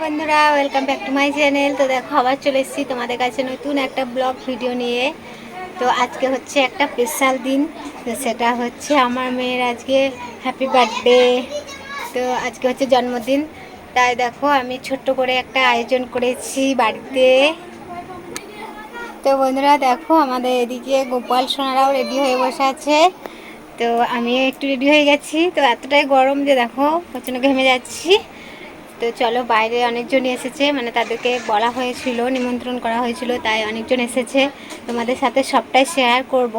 বন্ধুরা welcome back to my channel. তো দেখো আবার চলে এসেছি তোমাদের কাছে নতুন একটা ব্লগ ভিডিও নিয়ে। তো আজকে হচ্ছে একটা স্পেশাল দিন, তো সেটা হচ্ছে আমার মেয়ের আজকে হ্যাপি বার্থডে। তো আজকে হচ্ছে জন্মদিন, তাই দেখো আমি ছোট্ট করে একটা আয়োজন করেছি বাড়িতে। তো বন্ধুরা দেখো আমাদের এদিকে গোপাল সোনারাও রেডি হয়ে বসে আছে, তো আমিও একটু রেডি হয়ে গেছি। তো এতটাই গরম যে দেখো প্রচণ্ড ঘেমে যাচ্ছি। তো চলো, বাইরে অনেকজনই এসেছে, মানে তাদেরকে বলা হয়েছিল, নিমন্ত্রণ করা হয়েছিল, তাই অনেকজন এসেছে। তোমাদের সাথে সবটাই শেয়ার করব,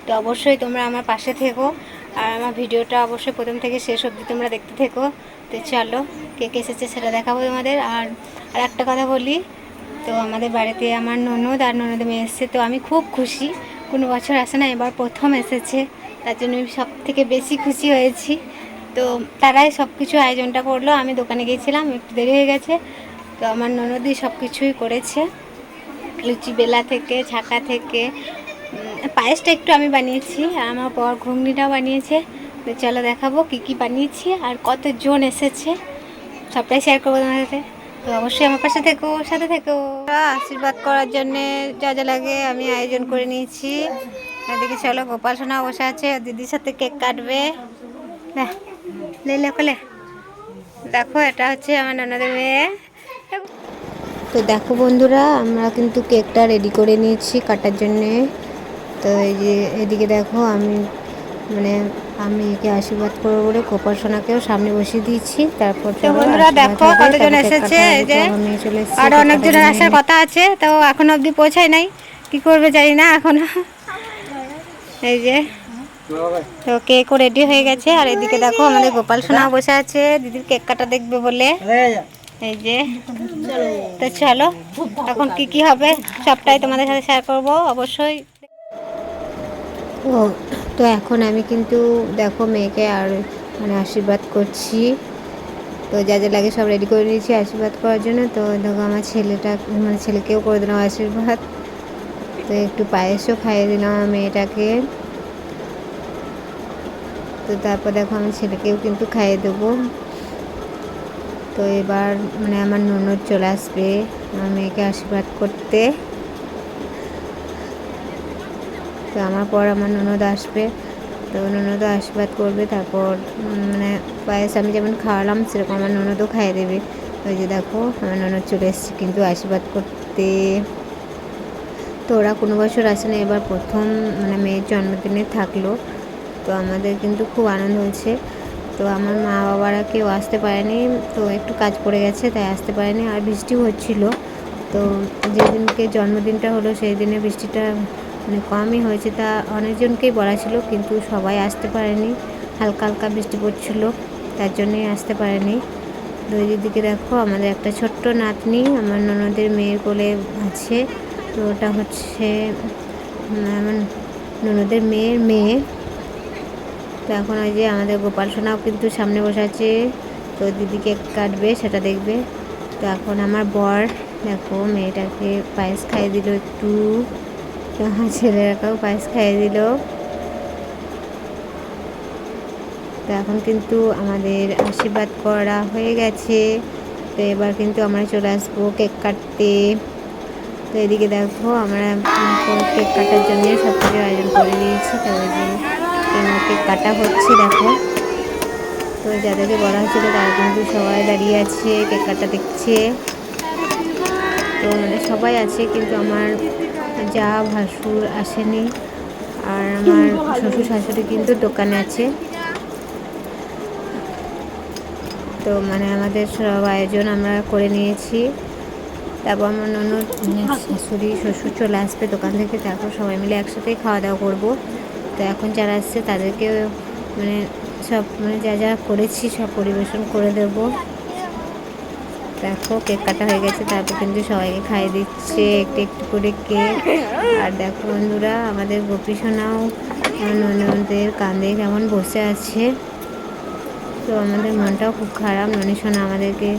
তো অবশ্যই তোমরা আমার পাশে থেকো আর আমার ভিডিওটা অবশ্যই প্রথম থেকে শেষ অবধি তোমরা দেখতে থেকো। তো চলো, কে কে এসেছে সেটা দেখাবো তোমাদের। আর একটা কথা বলি, তো আমাদের বাড়িতে আমার ননদ আর ননদের মেয়ে এসেছে, তো আমি খুব খুশি। কোনো বছর আসে না, এবার প্রথম এসেছে, তার জন্য আমি সব থেকে বেশি খুশি হয়েছি। তো তারাই সব কিছু আয়োজনটা করলো, আমি দোকানে গিয়েছিলাম, একটু দেরি হয়ে গেছে। তো আমার ননদই সব কিছুই করেছে, লুচি বেলা থেকে ছাকা থেকে পায়েসটা একটু আমি বানিয়েছি, আর আমার বর ঘুগনিটাও বানিয়েছে। তো চলো দেখাবো কি কি বানিয়েছি আর কতজন এসেছে, সবটাই শেয়ার করবো তোমার সাথে। তো অবশ্যই আমার পাশে থেকো, সাথে থেকো। আশীর্বাদ করার জন্যে যা যা লাগে আমি আয়োজন করে নিয়েছি। এদিকে চলো, গোপাল সোনা বসে আছে, দিদির সাথে কেক কাটবে। দেখো এটা হচ্ছে আমার ননদের মেয়ে। তো দেখো বন্ধুরা, আমরা কিন্তু কেকটা রেডি করে নিয়েছি কাটার জন্যে। তো এই যে এদিকে দেখো আমি একে আশীর্বাদ করবো বলে গোপাল সোনাকেও সামনে বসিয়ে দিয়েছি। তারপর বন্ধুরা দেখো কতজন এসেছে, এই যে আর অনেকজনের আসার কথা আছে, তো এখনো অবধি পৌঁছায় নাই, কি করবে জানি না এখনো। এই যে তো কেকও রেডি হয়ে গেছে, আর এদিকে দেখো আমাদের গোপাল সোনাও বসে আছে দিদির কেক কাটা দেখবে বলে। এই যে তো চলো, এখন কি কি হবে সবটাই তোমাদের সাথে শেয়ার করবো অবশ্যই। ও, তো এখন আমি কিন্তু দেখো মেয়েকে আর আশীর্বাদ করছি। তো যা যা লাগে সব রেডি করে নিয়েছি আশীর্বাদ করার জন্য। তো দেখো আমার ছেলেকেও করে দিলাম আশীর্বাদ। তো একটু পায়েসও খাইয়ে দিলাম আমার মেয়েটাকে। তো তারপর দেখো আমি ছেলেকেও কিন্তু খাইয়ে দেবো। তো এবার আমার ননদ চলে আসবে আমার মেয়েকে আশীর্বাদ করতে। তো আমার পর আমার ননদ আসবে, তো ননদও আশীর্বাদ করবে। তারপর পায়েস আমি যেমন খাওয়ালাম সেরকম আমার ননদও খাইয়ে দেবে। ওই যে দেখো আমার ননদ চলে এসেছে কিন্তু আশীর্বাদ করতে। তো ওরা কোনো বছর আসে না, এবার প্রথম মেয়ের জন্মদিনে থাকলো। তো আমাদের কিন্তু খুব আনন্দ হয়েছে। তো আমার মা বাবারা কেউ আসতে পারেনি, তো একটু কাজ পড়ে গেছে তাই আসতে পারেনি, আর বৃষ্টিও হচ্ছিল। তো যেদিনকে জন্মদিনটা হলো সেই দিনে বৃষ্টিটা কমই হয়েছে, তা অনেকজনকেই বলা ছিল কিন্তু সবাই আসতে পারেনি, হালকা হালকা বৃষ্টি পড়ছিল, তার জন্যই আসতে পারেনি। তো দিদিকে দেখো আমাদের একটা ছোট্ট নাতনি আমার ননদের মেয়ের কোলে আছে। তো ওটা হচ্ছে আমার ননদের মেয়ের মেয়ে। তো এখন ওই যে আমাদের গোপাল সোনাও কিন্তু সামনে বসে আছে, তো দিদিকে কাটবে সেটা দেখবে। তো এখন আমার বর দেখো মেয়েটাকে পায়েস খাইয়ে দিল একটু, তো আমার ছেলেরাকেও পায়েস খাইয়ে দিল। তো এখন কিন্তু আমাদের আশীর্বাদ করা হয়ে গেছে, তো এবার কিন্তু আমরা চলে আসবো কেক কাটতে। তো এদিকে দেখো আমরা কেক কাটার জন্য সব কিছু আয়োজন করে নিয়েছি। তো ওই যে কেক কাটা হচ্ছে দেখো। তো যাদেরকে বলা হয়েছিল তারা কিন্তু সবাই দাঁড়িয়ে আছে, কেক কাটা দেখছে। তো সবাই আছে কিন্তু আমার যা ভাসুর আসেনি, আর আমার শ্বশুর শাশুড়ি কিন্তু দোকানে আছে। তো আমাদের সব আয়োজন আমরা করে নিয়েছি। তারপর আমার ননদ শাশুড়ি শ্বশুর চলে আসবে দোকান থেকে, তারপর সবাই মিলে একসাথেই খাওয়া দাওয়া করবো। তো এখন যারা আসছে তাদেরকে সব যা যা করেছি সব পরিবেশন করে দেবো। দেখো কেক কাটা হয়ে গেছে, তারপর কিন্তু সবাইকে খাইয়ে দিচ্ছে একটু একটু করে কেক। আর দেখো বন্ধুরা আমাদের গোপী সোনাও ননদের কাঁধে কেমন বসে আছে। তো আমাদের মনটাও খুব খারাপ, ননী সোনা আমাদেরকে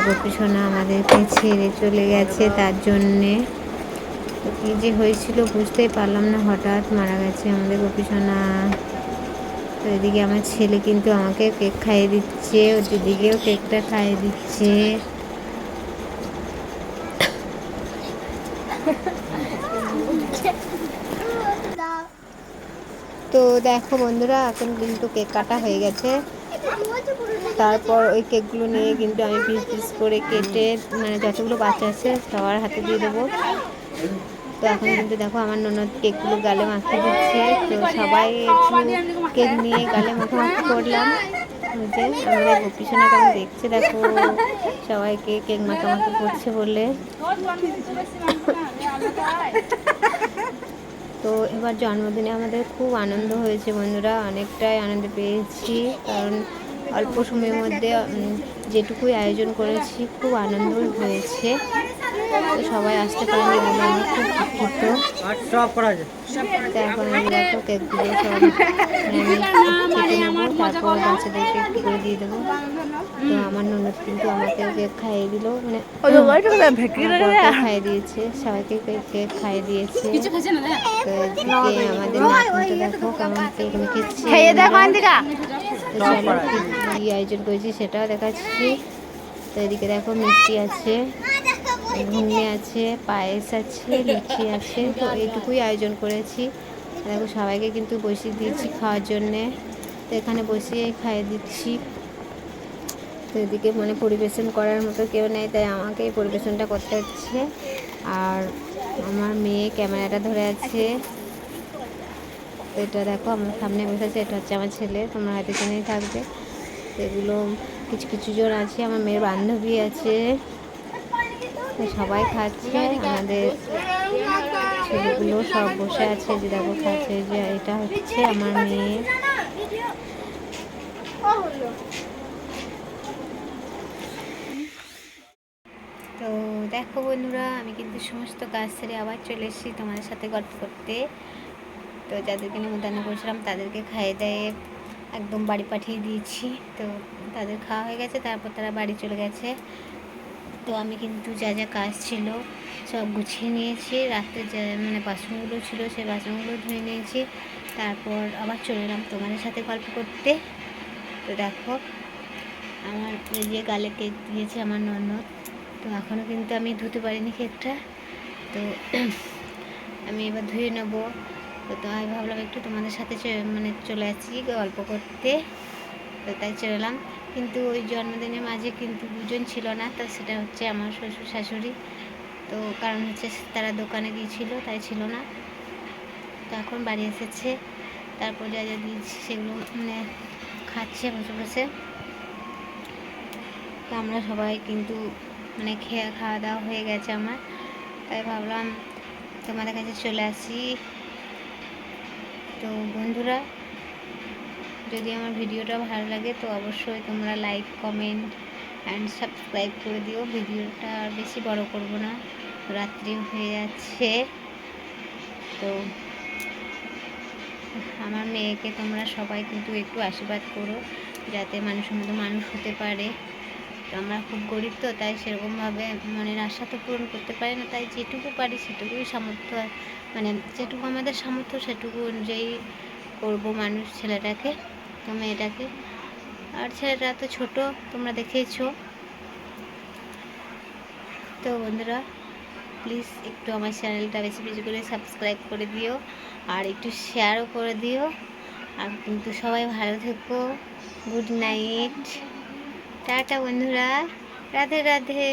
গোপী সোনা আমাদেরকে ছেড়ে চলে গেছে, তার জন্যে তো কী যে হয়েছিল বুঝতেই পারলাম না, হঠাৎ মারা গেছে আমাদের গোপী সোনা। তো এদিকে আমার ছেলে কিন্তু আমাকে কেক খাইয়ে দিচ্ছে, ও দিদিকেও কেকটা খাইয়ে দিচ্ছে। তো দেখো বন্ধুরা, এখন কিন্তু কেক কাটা হয়ে গেছে। তারপর ওই কেকগুলো নিয়ে কিন্তু আমি পিস পিস করে কেটে মানে যতগুলো বাচ্চা আছে সবার হাতে দিয়ে দেবো। তো এখন কিন্তু দেখো আমার ননদ কেকগুলো গালে মাখিয়ে দিচ্ছে। তো সবাই একটু কেক নিয়ে গালে মাখামাখি করলাম। যে আমাদের গোপীসোনা কেমন দেখছে দেখো, সবাইকে কেক মাখামাখি করছে বলে। তো এবার জন্মদিনে আমাদের খুব আনন্দ হয়েছে বন্ধুরা, অনেকটাই আনন্দ পেয়েছি। কারণ অল্প সময়ের মধ্যে যেটুকুই আয়োজন করেছি খুব আনন্দ হয়েছে। তো সবাই আসতে পারেনি বলে আমরা খুব দুঃখিত। তো এখন আমি দেখো কেকগুলো সব আমি কেটে নেবো, তারপর বাচ্চাদেরকে একটু করে দিয়ে দেবো। তো আমার ননদ কিন্তু আমাকে কেক খাইয়ে দিল, মানে খাইয়ে দিয়েছে, সবাইকে কেক খাইয়ে দিয়েছে। তো এদিকে আমাদের নাতনিটা দেখো কেমন কেক মেখেছে। চলো কি আয়োজন করেছি সেটাও দেখাচ্ছি। তো এদিকে দেখো মিষ্টি আছে, ঘুগনি আছে, পায়েস আছে, লুচি আছে। তো এইটুকুই আয়োজন করেছি। দেখো সবাইকে কিন্তু বসিয়ে দিয়েছি খাওয়ার জন্যে। তো এখানে বসিয়ে খাইয়ে দিচ্ছি। তো এদিকে মানে পরিবেশন করার মতো কেউ নেই, তাই আমাকেই পরিবেশনটা করতে হচ্ছে। আর আমার মেয়ে ক্যামেরাটা ধরে আছে। তো এটা দেখো আমার সামনে বসেছে, এটা হচ্ছে আমার ছেলে, তোমরা হয়তো জেনেই থাকবে। তো এগুলো কিছু কিছু জন আছে, আমার মেয়ের বান্ধবী আছে। তো সবাই খাচ্ছে, আমাদের ছেলেগুলো সব বসে আছে, যে দেখো খাচ্ছে। যে এটা হচ্ছে আমার মেয়ে। তো দেখো বন্ধুরা, আমি কিন্তু সমস্ত কাজ সেরে আবার চলে এসেছি তোমাদের সাথে গল্প করতে। তো যাদেরকে নিমন্ত্রণ করেছিলাম তাদেরকে খাইয়ে দেয়ে একদম বাড়ি পাঠিয়ে দিয়েছি। তো তাদের খাওয়া হয়ে গেছে, তারপর তারা বাড়ি চলে গেছে। তো আমি কিন্তু যা যা কাজ ছিল সব গুছিয়ে নিয়েছি। রাত্রে যে মানে বাসনগুলো ছিল সেই বাসনগুলো ধুয়ে নিয়েছি। তারপর আবার চলে এলাম তোমাদের সাথে গল্প করতে। তো দেখো আমার এই যে গালে কেক দিয়েছে আমার ননদ। তো এখনও কিন্তু আমি ধুতে পারিনি কেকটা। তো আমি এবার ধুয়ে নেবো। তো আমি ভাবলাম একটু তোমাদের সাথে মানে চলে আসছি গল্প করতে। তো তাই চলে এলাম। কিন্তু ওই জন্মদিনের মাঝে কিন্তু দুজন ছিল না। তো সেটা হচ্ছে আমার শ্বশুর শাশুড়ি। তো কারণ হচ্ছে তারা দোকানে গিয়েছিল, তাই ছিল না। তো এখন বাড়ি এসেছে, তারপর যা যা দিয়েছি সেগুলো মানে খাচ্ছে বসে বসে। তো আমরা সবাই কিন্তু মানে খাওয়া দাওয়া হয়ে গেছে আমার, তাই ভাবলাম তোমাদের কাছে চলে আসি। তো বন্ধুরা, যদি আমার ভিডিওটা ভালো লাগে তো অবশ্যই তোমরা লাইক, কমেন্ট অ্যান্ড সাবস্ক্রাইব করে দিও। ভিডিওটা আর বেশি বড় করব না, রাত্রি হয়ে যাচ্ছে। তো আমার মেয়েকে তোমরা সবাই কিন্তু একটু আশীর্বাদ করো, যাতে মানুষের মতো মানুষ হতে পারে। তো আমরা খুব গরিব, তো তাই সেরকমভাবে মনের আশা তো পূরণ করতে পারি না। তাই যেটুকু পারি সেটুকুই সামর্থ্য, মানে যেটুকু আমাদের সামর্থ্য সেটুকু অনুযায়ী করবো মানুষ ছেলেটাকে, তো মেয়েটাকে। আর ছেলেটা তো ছোট, তোমরা দেখেইছো। তো বন্ধুরা, প্লিজ একটু আমার চ্যানেলটা বেশি বেশি করে সাবস্ক্রাইব করে দিও, আর একটু শেয়ারও করে দিও। আর কিন্তু সবাই ভালো থেকো। গুড নাইট, টাটা বন্ধুরা, রাধে রাধে।